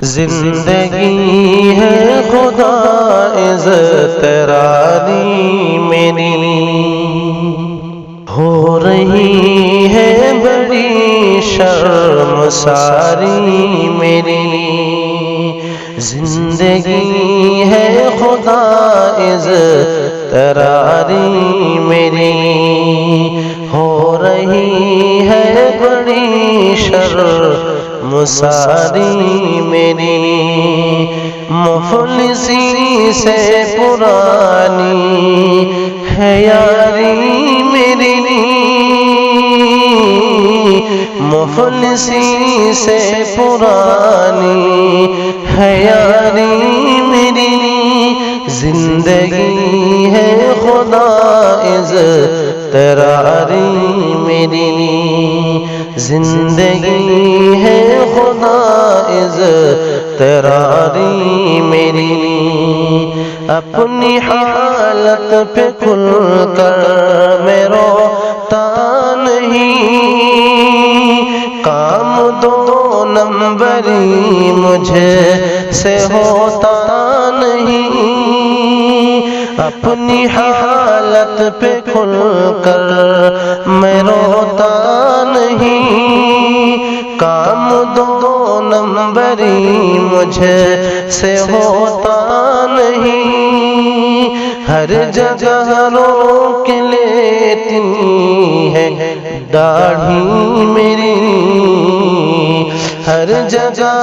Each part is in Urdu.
زندگی ہے خدا اضطراری میری، ہو رہی ہے بڑی شرمساری میری۔ زندگی ہے خدا اضطراری میری، ہو رہی ہے بڑی شرمساری میری۔ مفلسی سے پرانی ہے یاری میری، مفلسی سے پرانی ہے یاری میری۔ زندگی ہے خدا اضطراری میری، زندگی ہے خدا اضطراری میری۔ اپنی حالت پہ کھل کر میں روتا نہیں، کام دو نمبری مجھے سے ہوتا نہیں۔ اپنی حالت پہ کھل کر میں روتا نہیں، کام دو نمبری مجھے سے ہوتا نہیں۔ ہر جگہ روک لیتی ہے داڑھی میری، ہر جگہ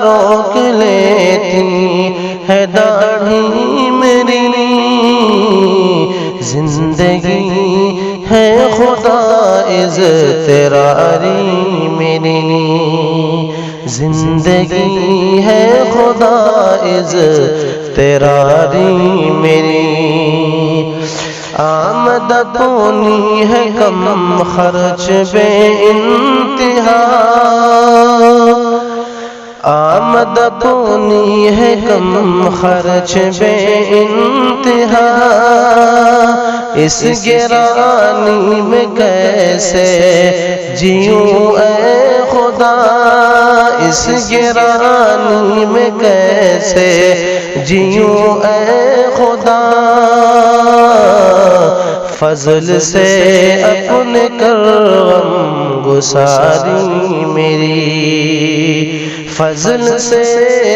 روک لیتی ہے داڑھی میری۔ زندگی ہے خدا اضطراری میری، زندگی ہے خدا اضطراری میری۔ آمد اپنی ہے کم خرچ بے انتہا، آمد اپنی ہے کم خرچ بے انتہا۔ اس گرانی میں کیسے جیوں اے خدا، اس گرانی میں کیسے جیوں اے خدا۔ فضل سے اپنے کرم گساری میری، فضل سے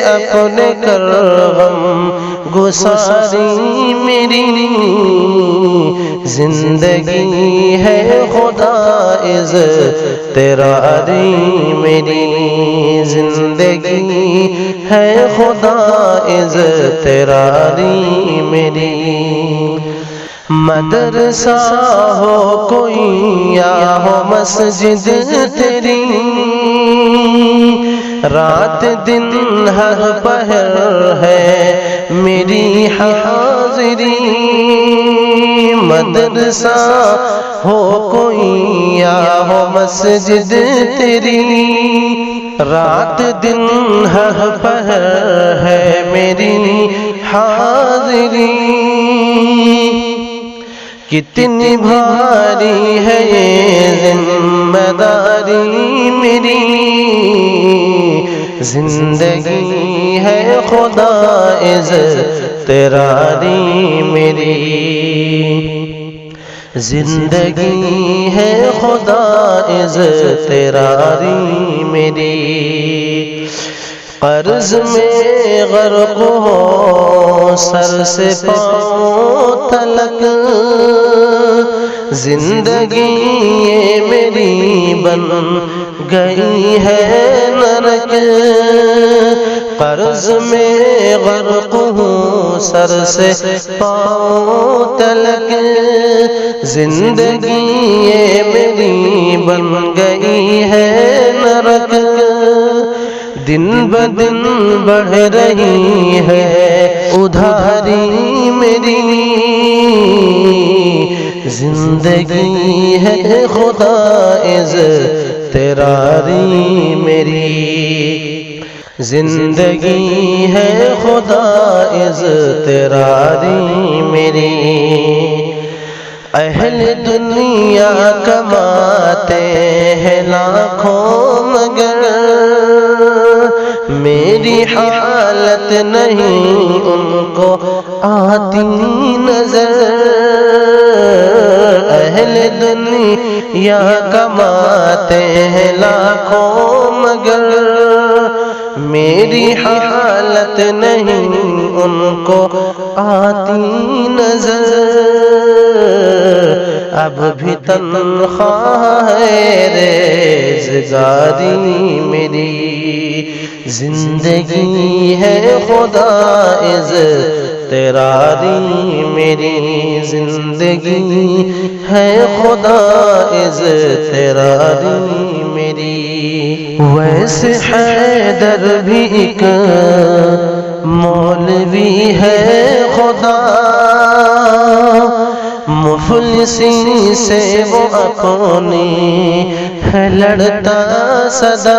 اپنے کرم گساری میری۔ زندگی ہے خدا اضطراری میری، زندگی ہے خدا اضطراری میری۔ مدرسہ ہو کوئی یا ہو مسجد تیری، رات دن ہر پہر ہے میری حاضری۔ مدرسہ ہو کوئی یا ہو مسجد تیری، رات دن ہر پہر ہے میری حاضری۔ کتنی بھاری ہے یہ ذمہ داری میری، زندگی ہے خدا اضطراری میری، زندگی ہے خدا اضطراری میری۔ قرض میں غرق ہو سر سے پاؤں تلک، زندگی یہ میری بن گئی ہے نرک۔ قرض میں غرق ہوں سر سے پاؤں تلک، زندگی یہ میری بن گئی ہے نرک۔ دن بدن بڑھ رہی ہے ادھاری میری، زندگی ہے خدا اضطراری میری، زندگی ہے خدا اضطراری میری۔ اہل دنیا کماتے ہیں لاکھوں مگر میری حالت نہیں ان کو آتی نظر اہل دنیا کماتے ہیں لاکھوں مگر میری حالت نہیں ان کو آتی نظر اب بھی تنخواہ ہے ریزگاری میری زندگی ہے خدا اضطراری میری زندگی ہے خدا اضطراری میری ویسے حیدر بھی ایک مولوی ہے خدا مفلسی سے وہ اپنی ہے لڑتا سدا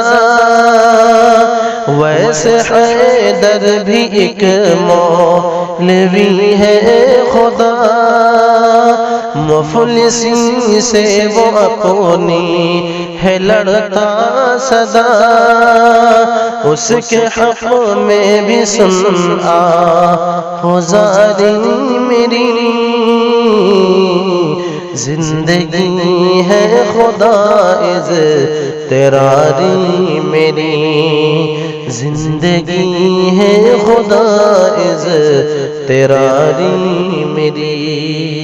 ویسے حیدر بھی ایک مولوی ہے خدا مفلسی سے وہ اپنی ہے لڑتا سدا اس کے حق میں بھی سن آہوزاری میری زندگی ہے خدا اضطراری میری زندگی ہے خدا اضطراری میری